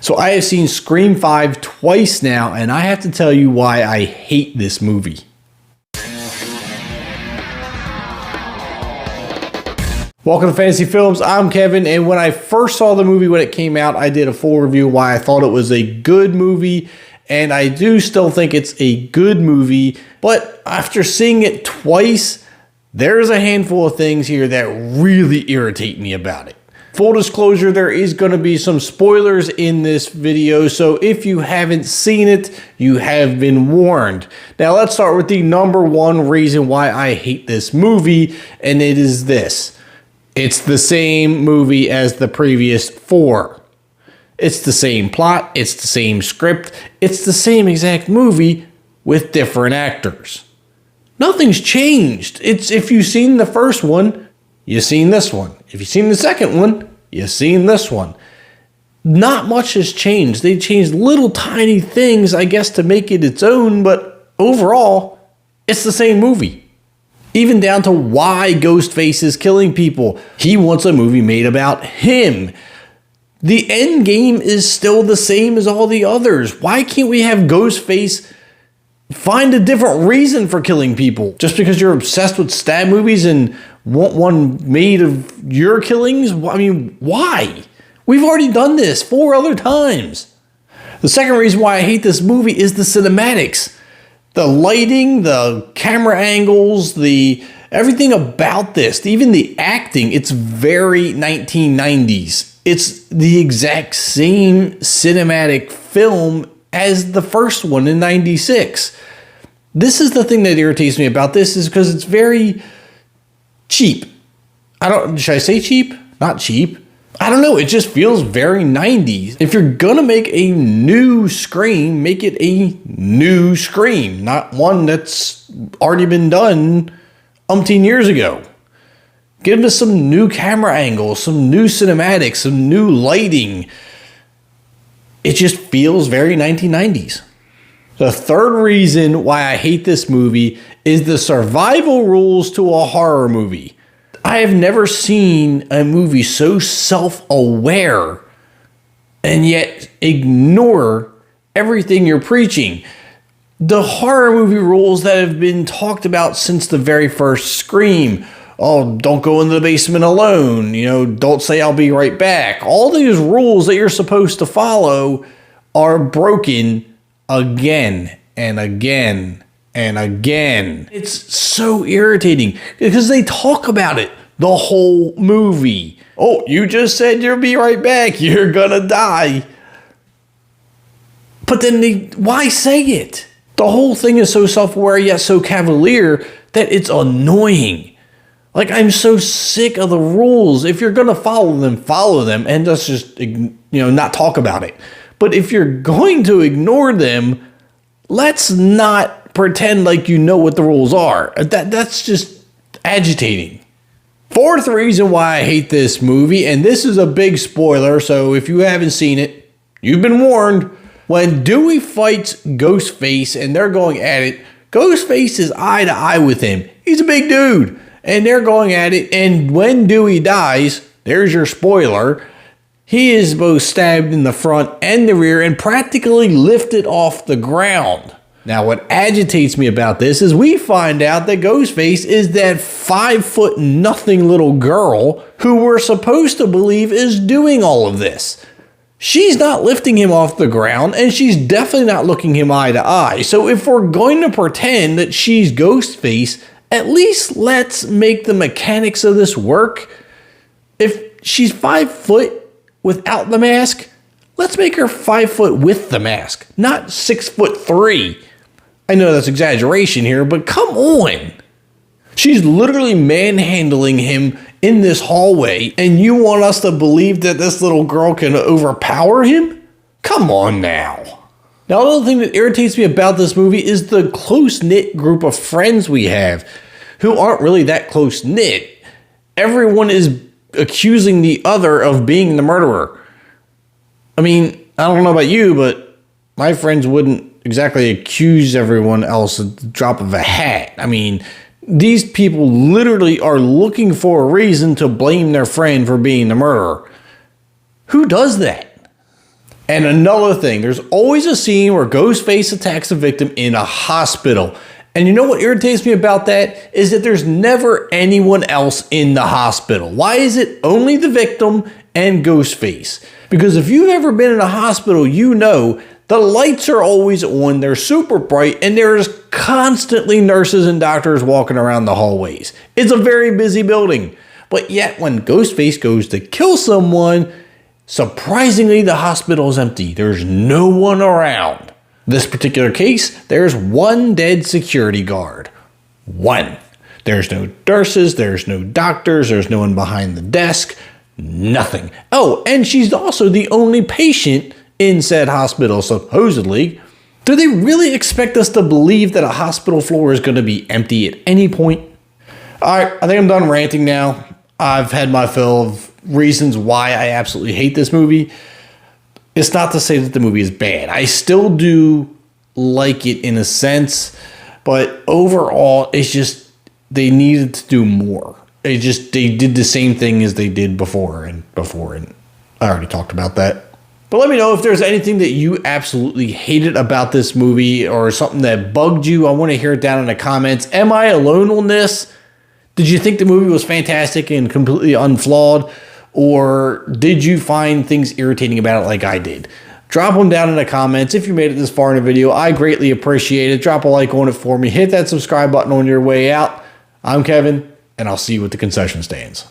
So I have seen Scream 5 twice now, and I have to tell you why I hate this movie. Welcome to Fantasy Films. I'm Kevin, and when I first saw the movie when it came out, I did a full review why I thought it was a good movie, and I do still think it's a good movie, but after seeing it twice, there's a handful of things here that really irritate me about it. Full disclosure, there is going to be some spoilers in this video, so if you haven't seen it, you have been warned. Now let's start with the number one reason why I hate this movie, and it is this. It's the same movie as the previous four. It's the same plot, it's the same script, it's the same exact movie with different actors. Nothing's changed. It's if you've seen the first one, you've seen this one. If you've seen the second one, you've seen this one. Not much has changed. They changed little tiny things, I guess, to make it its own, but overall, it's the same movie. Even down to why Ghostface is killing people. He wants a movie made about him. The end game is still the same as all the others. Why can't we have Ghostface find a different reason for killing people? Just because you're obsessed with stab movies and want one made of your killings? I mean, why? We've already done this 4 other times. The second reason why I hate this movie is the cinematics. The lighting, the camera angles, everything about this, even the acting, it's very 1990s. It's the exact same cinematic film as the first one in 96. This is the thing that irritates me about this is because it's very cheap. Should I say cheap? Not cheap. I don't know. It just feels very 90s. If you're going to make a new Scream, make it a new Scream, not one that's already been done umpteen years ago. Give us some new camera angles, some new cinematics, some new lighting. It just feels very 1990s. The third reason why I hate this movie is the survival rules to a horror movie. I have never seen a movie so self-aware and yet ignore everything you're preaching. The horror movie rules that have been talked about since the very first Scream. Oh, don't go into the basement alone. Don't say I'll be right back. All these rules that you're supposed to follow are broken again and again and again. It's so irritating because they talk about it the whole movie. Oh, you just said you'll be right back. You're gonna die. But then why say it? The whole thing is so self-aware yet so cavalier that it's annoying. Like, I'm so sick of the rules. If you're gonna follow them and let's just not talk about it. But if you're going to ignore them, let's not pretend like you know what the rules are. That's just agitating. Fourth reason why I hate this movie, and this is a big spoiler, so if you haven't seen it, you've been warned. When Dewey fights Ghostface and they're going at it, Ghostface is eye to eye with him. He's a big dude, and they're going at it, and when Dewey dies, there's your spoiler, he is both stabbed in the front and the rear and practically lifted off the ground. Now, what agitates me about this is we find out that Ghostface is that 5' nothing little girl who we're supposed to believe is doing all of this. She's not lifting him off the ground, and she's definitely not looking him eye to eye. So if we're going to pretend that she's Ghostface, at least let's make the mechanics of this work. If she's 5' without the mask, let's make her 5' with the mask, not 6'3". I know that's exaggeration here, but come on. She's literally manhandling him in this hallway, and you want us to believe that this little girl can overpower him? Come on now. Now, another thing that irritates me about this movie is the close-knit group of friends we have who aren't really that close-knit. Everyone is accusing the other of being the murderer. I mean, I don't know about you, but my friends wouldn't exactly accuse everyone else at the drop of a hat. I mean, these people literally are looking for a reason to blame their friend for being the murderer. Who does that? And another thing, there's always a scene where Ghostface attacks a victim in a hospital. And you know what irritates me about that is that there's never anyone else in the hospital. Why is it only the victim and Ghostface? Because if you've ever been in a hospital, you know the lights are always on, they're super bright, and there's constantly nurses and doctors walking around the hallways. It's a very busy building. But yet when Ghostface goes to kill someone, surprisingly the hospital is empty. There's no one around. This particular case, there's one dead security guard. One. There's no nurses, there's no doctors, there's no one behind the desk, nothing. Oh, and she's also the only patient in said hospital, supposedly. Do they really expect us to believe that a hospital floor is going to be empty at any point? All right, I think I'm done ranting now. I've had my fill of reasons why I absolutely hate this movie. It's not to say that the movie is bad. I still do like it in a sense, but overall, it's just they needed to do more. They did the same thing as they did before, and I already talked about that. But let me know if there's anything that you absolutely hated about this movie or something that bugged you. I want to hear it down in the comments. Am I alone on this? Did you think the movie was fantastic and completely unflawed? Or did you find things irritating about it like I did? Drop them down in the comments. If you made it this far in the video, I greatly appreciate it. Drop a like on it for me. Hit that subscribe button on your way out. I'm Kevin, and I'll see you at the concession stands.